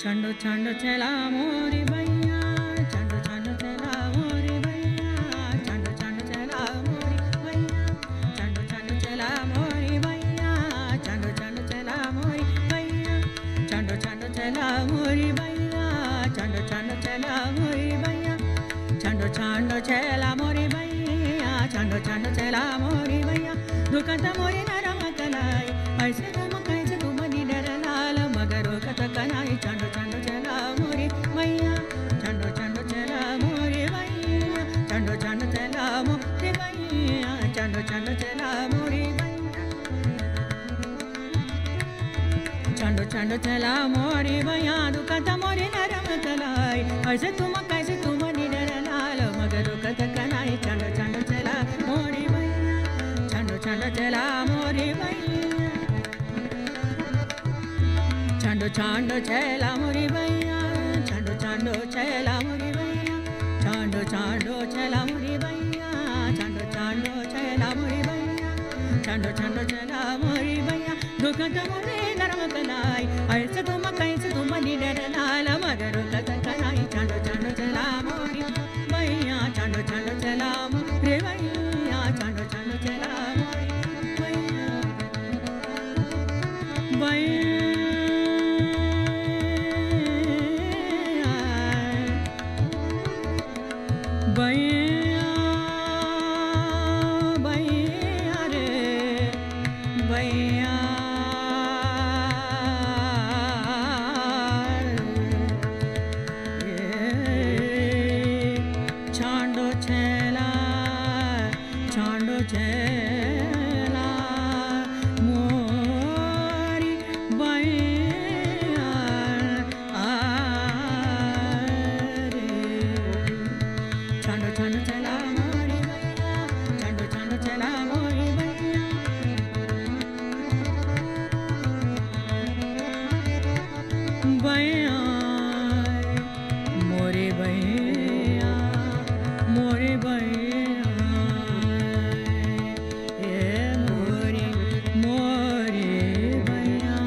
चंडो चंडो चला मोरी भैया चंडो चंडो चला मोरी भैया चंडो चंडो चला मोरी भैया चंडो चंडो चला मोरी भैया चंडो चंडो चला मोरी भैया चंडो चंडो चला मोरी भैया चंडो चंडो चला मोरी भैया चंडो चंडो चला मोरी भैया चंडो चंडो चला मोरी भैया दुखत मोरी नरम कलाई ऐसे तुम कैसे तुम निडर लाल मगर कत कनाई चंडो चंडो चला मोरी भैया चंडो चंडो चला मोरी भैया चंडो चंडो चला मोरी भैया चंडो चंडो चला मोरी भैया चंडो चंडो चला मोरी भैया दुखत मोरी नरम कलाई ऐसे तुम कैसे तुम निडर लाल मगर कत कनाई चंडो चंडो चला मोरी भैया चंडो चंडो चला मोरी भैया चंडो चंडो चला मोरी भैया चंडो चंडो चला मोरी भैया चंडो चंडो चला मोरी भैया चंडो चंडो चला मोरी भैया चंडो चंडो चला मोरी भैया दुखत मोरी नरम कलाई ऐसे तुम कैसे तुम निडर लाल मगर कत कनाई चंडो चंडो चला मोरी भैया चंडो चंडो चला मोरी भैया चंडो चंडो चला मोरी भैया भैया भैया भैया रे भैया छांडो छेला मोरी भैया चंडो चंडो चला मोरी भैया चंडो चंडो चला मोरी भैया भैया मोरे भैया मोरे भैया ये मोरी मोरे भैया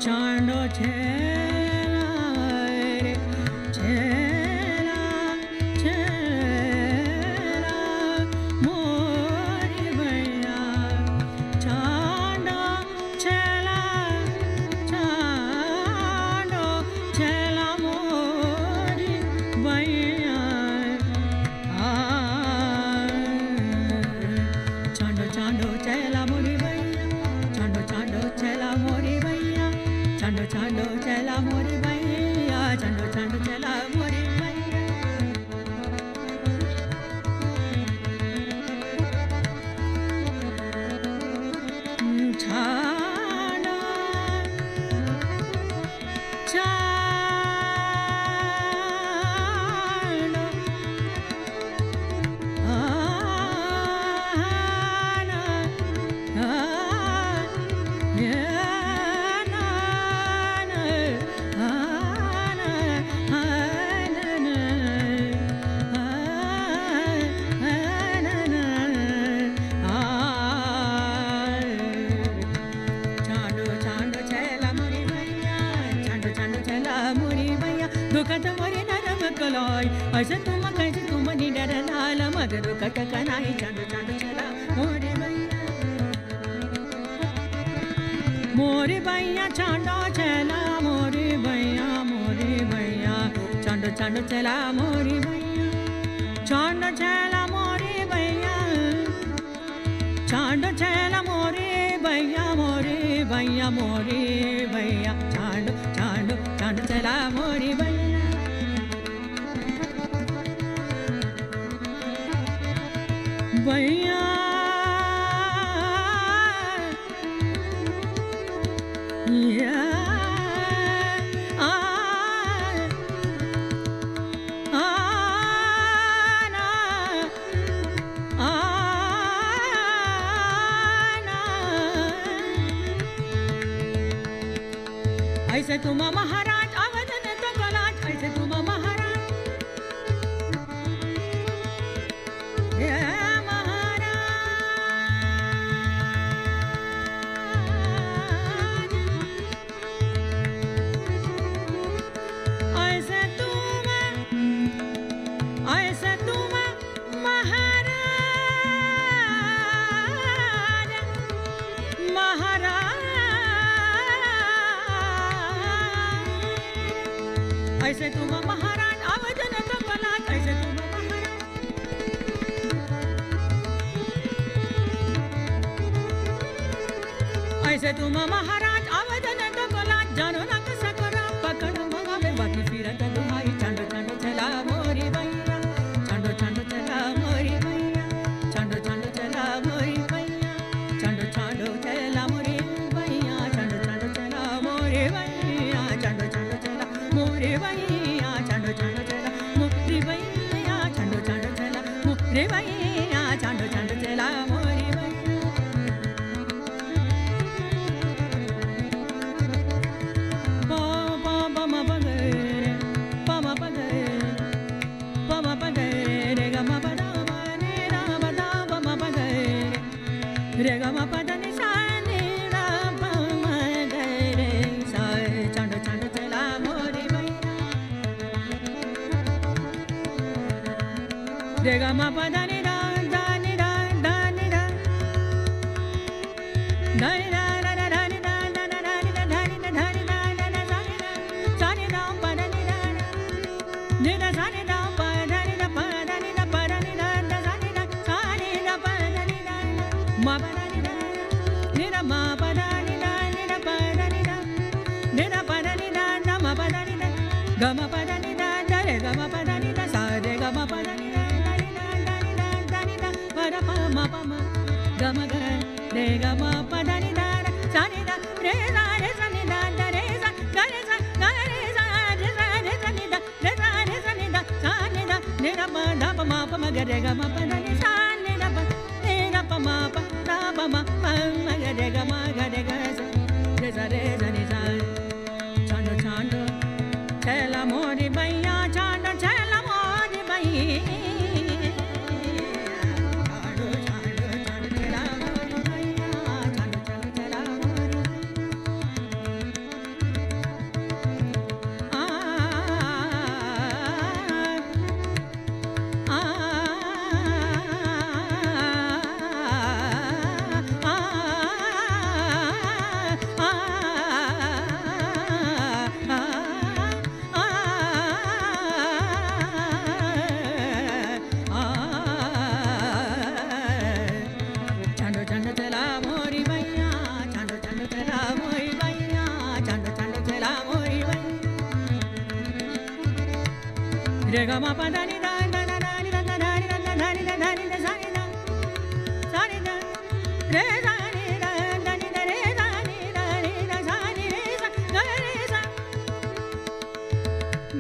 चंडो छेला रे छेला छेला मोरी भैया चंडो छेला चंडो छेला मोरी भैया चंडो चंडो चला मोरी भैया चंडो चंडो चला मोरी भैया चंडो चंडो चला मोरी भैया चंडो चंडो चला मोरी भैया छाना छाना आना दुखत मोरी नरम कलाई ऐसे तुम कैसे तुम निडर लाल मगर कट कनाई चंडो चंडो चला मोरी भैया मोरी भैया चंडो चला मोरी भैया चंडो चंडो चला मोरी भैया चंडो चला मोरी भैया चंडो चला मोरी भैया मोरी भैया मोरी भैया चंडो चंडो चंडो चला मोरी भैया भैया ऐसे तुम महाराज अवधन तो कलाज ऐसे तुम महाराज महाराज ऐसे तुम महाराज अवधन तो बोला ऐसे तुम महाराज ऐसे तुम महाराज अवधन तो बोला जानो ना कैसा करा पकड़ मगा में बाकी फिरत दुहाई चंड चंड चला मोरी भैया चंड चंड चला मोरी भैया चंड चंड चला मोरी भैया चंड चंड चला मोरी भैया चंड चंड चला मोरी भैया चंड चंड चला मोरी भैया चंड चंड चला मोरी भैया चंड चंड चला मोरी भैया चंड चंड चला मोरी भैया re ga ma pa da ni sa ni ra pa ma ga re sa chand chand chela mori bhaiya re ga ma pa da ni da da ni da da ni da da ni da da da da ni da da da da ni da da ni da da ni da da da sa ni da pa da ni da ni da sa ni da pa da ni da pa da ni da pa da ni da da sa ni da pa da ni da ma pa da ni da ni da ma pa da ni da ni da pa da ni da ni da pa da ni da da ma pa da ni da ga ma pa da ni da da re ga ma pa da ni da sa re ga ma pa da ni da da ni da da ni da da ni da pa da pa ma ga ma ga re ga ma pa da ni da sa ni da re sa ni da da re sa ga re sa ga re sa ni da re sa ni da sa ni da ni da pa da pa ma ga re ga ma pa da ni sa ni da pa pa ma pa da pa ma ga re ga ma ga re ga sa re sa ni sa chand chand chela mori bhaiya chand chela mori bhaiya chand chand chela mori bhaiya chand chand chela mori re ga ma pa da ni da da da da ni da da da ni da da da ni da da ni da sa ni da re sa ni da da ni da re sa ni da sa ni re sa ga re sa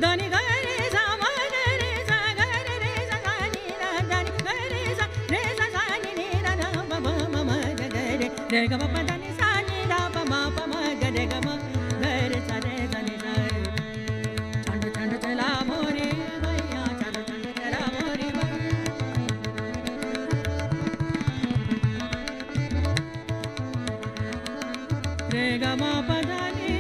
da ni ga re sa ma ga re sa ga re sa sa ni da da ni ga re sa sa ni da da pa ma ma ga re ga ma pa da ni sa ni da pa ma ga re ga ma ga re sa ni da chand chand chela mori re ga ma pa da ni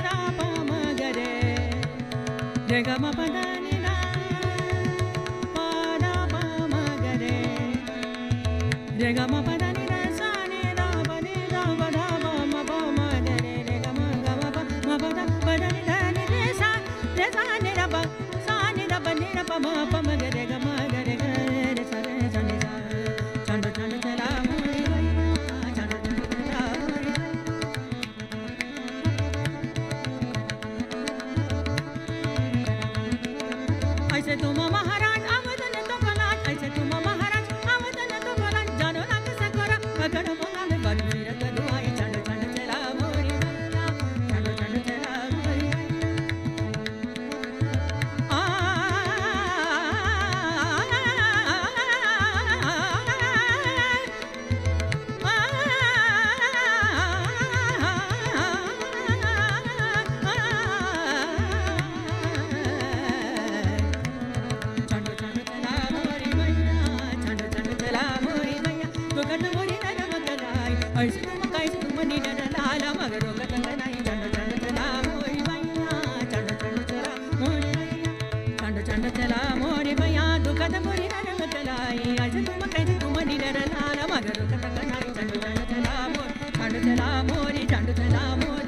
da pa ma ga re ga ma pa da ni da pa da pa ma ga re ga ma pa da ni da sa ni da pa ni da pa da pa ma ga re ga ma pa ma pa da ni da ni re sa ni da pa sa ni da pa ni da pa ma ga re ga ma ga re ga re sa ni sa chand chand chela ऐसे तुम महाराज अवधन तो बोला ऐसे तुम महाराज अवधन तो बोला जानो ना कैसा करा पकड़ मगा में बाकी फिरत दुहाई चंड चंड चला मोरी भैया चंड चंड चला मोरी ऐसे तुम कैसे तुम नी डर लाला मगर रोकत नहीं चंड चंड चला मोरी भैया चंड चंड चला मोरी भैया चंड चंड चला मोरी भैया दुखद मोरी नरम चलाई ऐसे तुम कैसे तुम नी डर लाला मगर रोकत नहीं चंड चंड चला मोरी चंड चला मोरी चंड चला मोरी